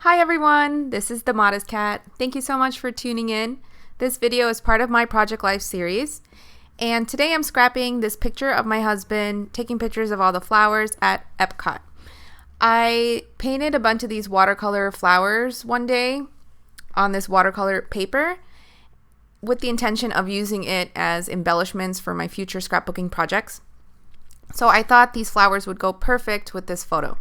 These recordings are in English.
Hi everyone, this is the Modest Cat. Thank you so much for tuning in. This video is part of my Project Life series, and today I'm scrapping this picture of my husband taking pictures of all the flowers at Epcot. I painted a bunch of these watercolor flowers one day on this watercolor paper with the intention of using it as embellishments for my future scrapbooking projects. So I thought these flowers would go perfect with this photo.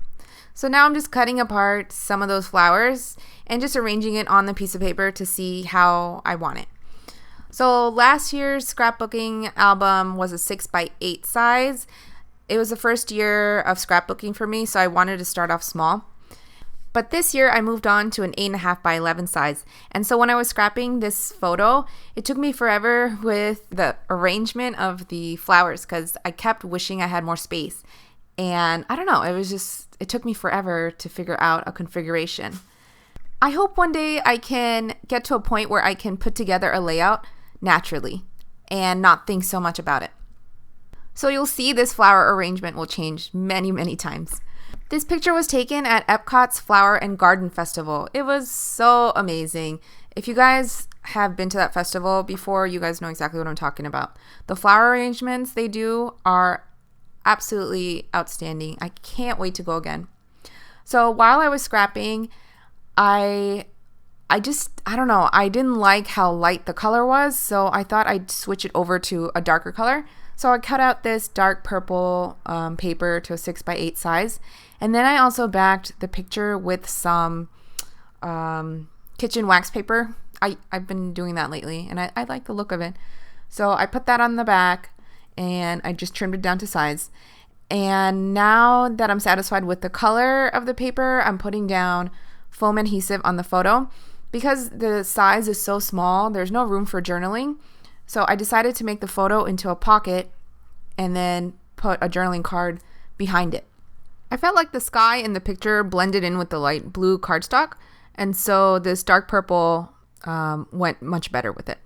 So now I'm just cutting apart some of those flowers and just arranging it on the piece of paper to see how I want it. So last year's scrapbooking album was a 6x8 size. It was the first year of scrapbooking for me, so I wanted to start off small. But this year I moved on to an 8.5x11 size. And so when I was scrapping this photo, it took me forever with the arrangement of the flowers because I kept wishing I had more space. And I don't know, it took me forever to figure out a configuration. I hope one day I can get to a point where I can put together a layout naturally and not think so much about it. So you'll see this flower arrangement will change many, many times. This picture was taken at Epcot's Flower and Garden Festival. It was so amazing. If you guys have been to that festival before, you guys know exactly what I'm talking about. The flower arrangements they do are absolutely outstanding. I can't wait to go again. So while I was scrapping, I don't know, I didn't like how light the color was, so I thought I'd switch it over to a darker color. So I cut out this dark purple paper to a 6x8 size, and then I also backed the picture with some kitchen wax paper. I've been doing that lately, and I like the look of it. So I put that on the back, and I just trimmed it down to size. And now that I'm satisfied with the color of the paper, I'm putting down foam adhesive on the photo. Because the size is so small, there's no room for journaling. So I decided to make the photo into a pocket and then put a journaling card behind it. I felt like the sky in the picture blended in with the light blue cardstock, and so this dark purple went much better with it.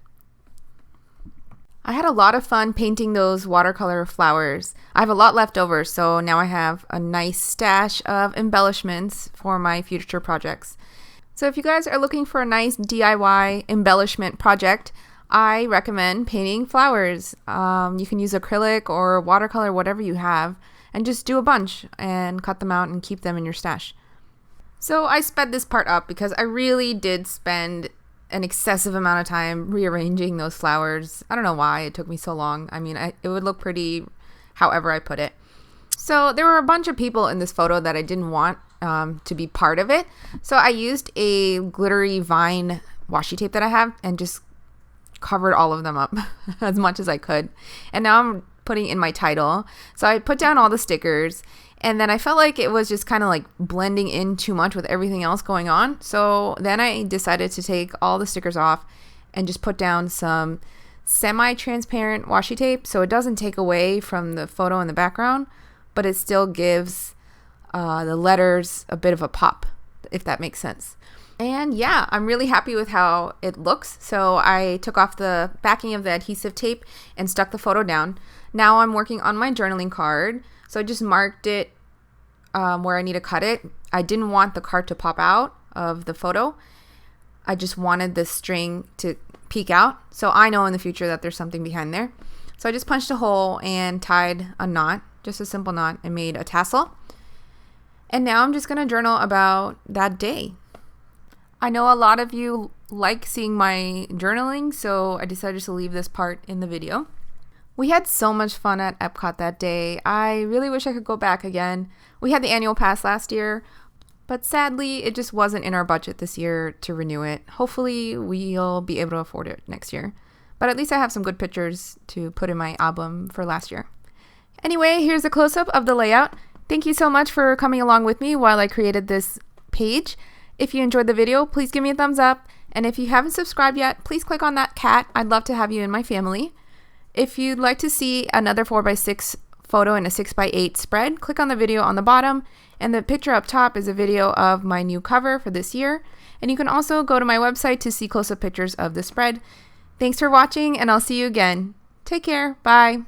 I had a lot of fun painting those watercolor flowers. I have a lot left over, so now I have a nice stash of embellishments for my future projects. So if you guys are looking for a nice DIY embellishment project, I recommend painting flowers. You can use acrylic or watercolor, whatever you have, and just do a bunch and cut them out and keep them in your stash. So I sped this part up because I really did spend an excessive amount of time rearranging those flowers. I don't know why it took me so long. I mean, it would look pretty however I put it. So there were a bunch of people in this photo that I didn't want to be part of it. So I used a glittery vine washi tape that I have and just covered all of them up as much as I could. And now I'm putting in my title. So I put down all the stickers, and then I felt like it was just kind of like blending in too much with everything else going on. So then I decided to take all the stickers off and just put down some semi-transparent washi tape so it doesn't take away from the photo in the background, but it still gives the letters a bit of a pop, if that makes sense. And yeah, I'm really happy with how it looks. So I took off the backing of the adhesive tape and stuck the photo down. Now I'm working on my journaling card. So I just marked it where I need to cut it. I didn't want the card to pop out of the photo. I just wanted the string to peek out, so I know in the future that there's something behind there. So I just punched a hole and tied a knot, just a simple knot, and made a tassel. And now I'm just going to journal about that day. I know a lot of you like seeing my journaling, so I decided to leave this part in the video. We had so much fun at Epcot that day. I really wish I could go back again. We had the annual pass last year, but sadly, it just wasn't in our budget this year to renew it. Hopefully, we'll be able to afford it next year. But at least I have some good pictures to put in my album for last year. Anyway, here's a close-up of the layout. Thank you so much for coming along with me while I created this page. If you enjoyed the video, please give me a thumbs up. And if you haven't subscribed yet, please click on that cat. I'd love to have you in my family. If you'd like to see another 4x6 photo in a 6x8 spread, click on the video on the bottom. And the picture up top is a video of my new cover for this year. And you can also go to my website to see close-up pictures of the spread. Thanks for watching, and I'll see you again. Take care. Bye.